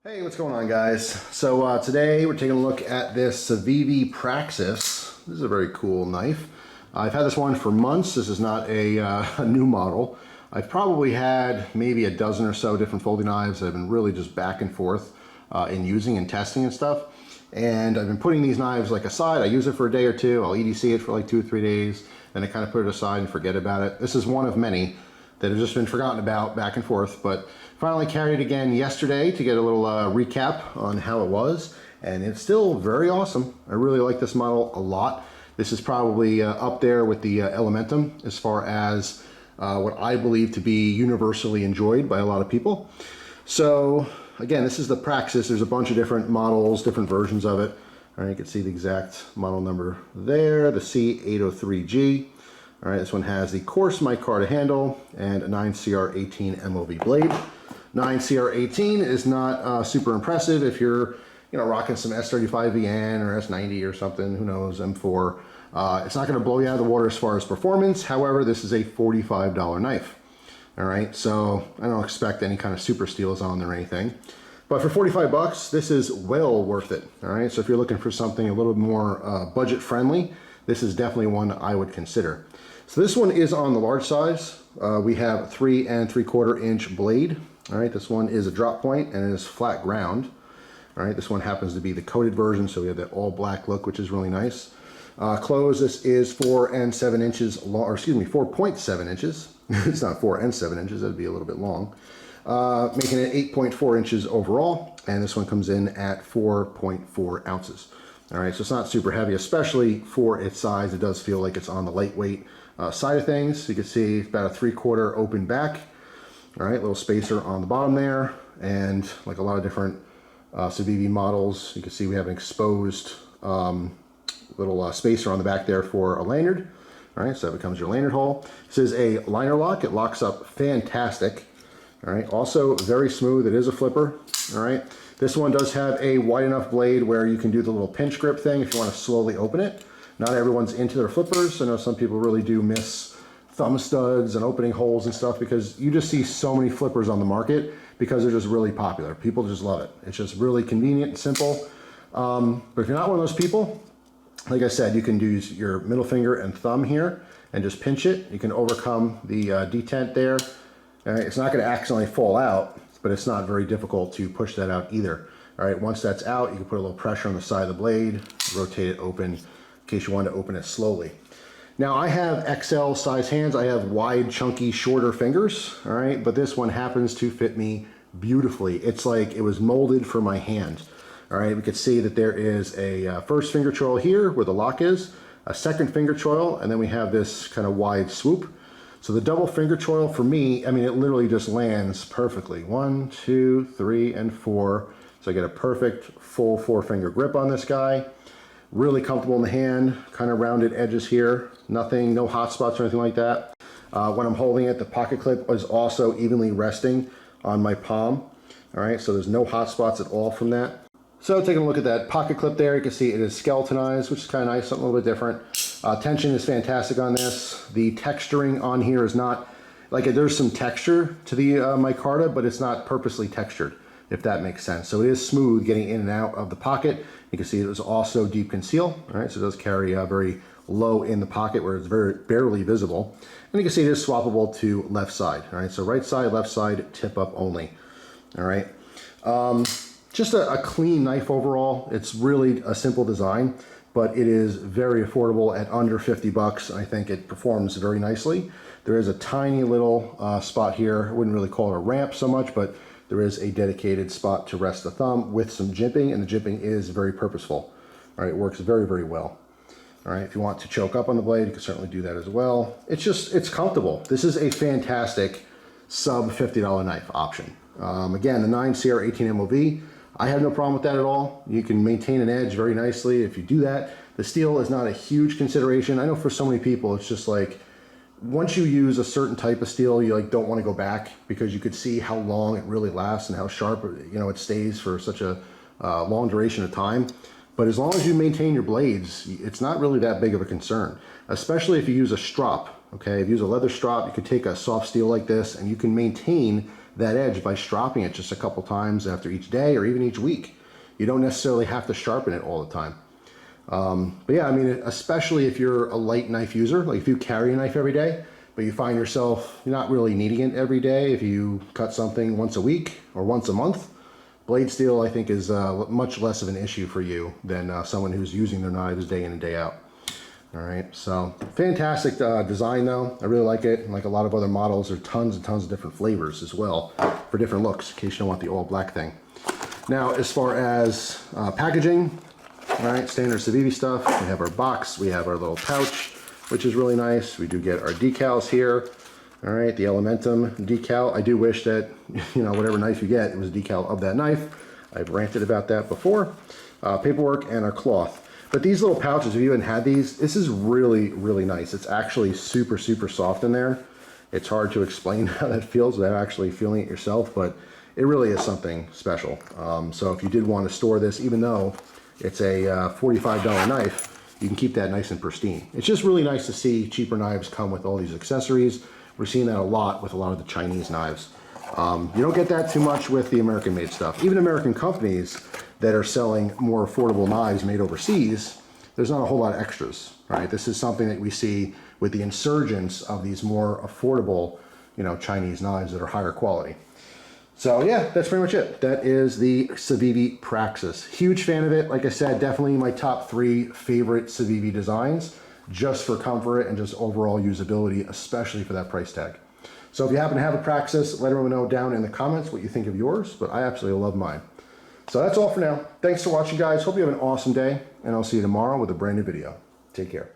Hey, what's going on, guys? So today we're taking a look at this Civivi Praxis. This is a very cool knife. I've had this one for months. This is not a new model. I've probably had maybe a dozen or so different folding knives that I've been really just back and forth in using and testing and stuff. And I've been putting these knives like aside. I use it for a day or two. I'll EDC it for like 2 or 3 days. Then I kind of put it aside and forget about it. This is one of many that have just been forgotten about back and forth, but finally carried it again yesterday to get a little recap on how it was, and it's still very awesome. I really like this model a lot. This is probably up there with the Elementum as far as what I believe to be universally enjoyed by a lot of people. So again, this is the Praxis. There's a bunch of different models, different versions of it. All right, you can see the exact model number there, the C803G. All right, this one has the coarse micarta handle and a 9CR18 MOV blade. 9CR18 is not super impressive if you're, rocking some S35VN or S90 or something, who knows, M4. It's not going to blow you out of the water as far as performance. However, this is a $45 knife. All right, so I don't expect any kind of super steels on there or anything. But for 45 bucks, this is well worth it. All right, so if you're looking for something a little more budget friendly, this is definitely one I would consider. So this one is on the large size. We have 3 3/4 inch blade. All right, this one is a drop point and it is flat ground. All right, this one happens to be the coated version, so we have that all black look, which is really nice. Close, this is 4 7 inches long, or excuse me, 4.7 inches. It's not 4 7 inches, that'd be a little bit long. Making it 8.4 inches overall, and this one comes in at 4.4 ounces. All right, so it's not super heavy, especially for its size. It does feel like it's on the lightweight side of things. You can see it's about a 3/4 open back. All right, little spacer on the bottom there, and like a lot of different Civivi models, you can see we have an exposed little spacer on the back there for a lanyard. All right, so that becomes your lanyard hole. This is a liner lock. It locks up fantastic. All right, also very smooth. It is a flipper. All right, this one does have a wide enough blade where you can do the little pinch grip thing if you want to slowly open it. Not everyone's into their flippers. I know some people really do miss thumb studs and opening holes and stuff, because you just see so many flippers on the market because they're just really popular. People just love it. It's just really convenient and simple. But if you're not one of those people, like I said, you can use your middle finger and thumb here and just pinch it. You can overcome the detent there. All right, it's not going to accidentally fall out, but it's not very difficult to push that out either. All right, once that's out, you can put a little pressure on the side of the blade, rotate it open in case you want to open it slowly. Now I have XL size hands. I have wide, chunky, shorter fingers, all right, but this one happens to fit me beautifully. It's like it was molded for my hand. All right, we can see that there is a first finger choil here where the lock is, a second finger choil, and then we have this kind of wide swoop. So the double finger choil for me, I mean, it literally just lands perfectly. 1, 2, 3, and 4. So I get a perfect full 4-finger grip on this guy. Really comfortable in the hand, kind of rounded edges here. Nothing, no hot spots or anything like that. When I'm holding it, the pocket clip is also evenly resting on my palm. All right, so there's no hot spots at all from that. So taking a look at that pocket clip there, you can see it is skeletonized, which is kind of nice, something a little bit different. Tension is fantastic on this. The texturing on here is not, like there's some texture to the micarta, but it's not purposely textured, if that makes sense. So it is smooth getting in and out of the pocket. You can see it is also deep conceal. All right, so it does carry very low in the pocket where it's very barely visible. And you can see it is swappable to left side. All right, so right side, left side, tip up only. All right. Just a clean knife overall. It's really a simple design, but it is very affordable at under 50 bucks. I think it performs very nicely. There is a tiny little spot here. I wouldn't really call it a ramp so much, but there is a dedicated spot to rest the thumb with some jimping, and the jimping is very purposeful. All right, it works very, very well. All right, if you want to choke up on the blade, you can certainly do that as well. It's comfortable. This is a fantastic sub $50 knife option. Again, the 9CR18 MOV, I have no problem with that at all. You can maintain an edge very nicely if you do that. The steel is not a huge consideration. I know for so many people, it's just like, once you use a certain type of steel, you don't want to go back, because you could see how long it really lasts and how sharp it stays for such a long duration of time. But as long as you maintain your blades, it's not really that big of a concern, especially if you use a strop. Okay, if you use a leather strop, you could take a soft steel like this and you can maintain that edge by stropping it just a couple times after each day or even each week. You don't necessarily have to sharpen it all the time. But yeah, I mean, especially if you're a light knife user, like if you carry a knife every day, but you find yourself not really needing it every day, if you cut something once a week or once a month, blade steel, I think, is much less of an issue for you than someone who's using their knives day in and day out. All right, so fantastic design though. I really like it. Like a lot of other models, there are tons and tons of different flavors as well for different looks, in case you don't want the all black thing. Now, as far as packaging, all right, standard Civivi stuff. We have our box, we have our little pouch, which is really nice. We do get our decals here. All right, the Elementum decal. I do wish that, you know, whatever knife you get, it was a decal of that knife. I've ranted about that before. Paperwork and our cloth. But these little pouches, if you haven't had these, this is really, really nice. It's actually super, super soft in there. It's hard to explain how that feels without actually feeling it yourself, but it really is something special. So if you did want to store this, even though it's a $45 knife, you can keep that nice and pristine. It's just really nice to see cheaper knives come with all these accessories. We're seeing that a lot with a lot of the Chinese knives. You don't get that too much with the American-made stuff. Even American companies that are selling more affordable knives made overseas, there's not a whole lot of extras, right? This is something that we see with the insurgence of these more affordable, you know, Chinese knives that are higher quality. So yeah, that's pretty much it. That is the Civivi Praxis. Huge fan of it. Like I said, definitely my top 3 favorite Civivi designs, just for comfort and just overall usability, especially for that price tag. So if you happen to have a Praxis, let everyone know down in the comments what you think of yours, but I absolutely love mine. So that's all for now. Thanks for watching, guys. Hope you have an awesome day, and I'll see you tomorrow with a brand new video. Take care.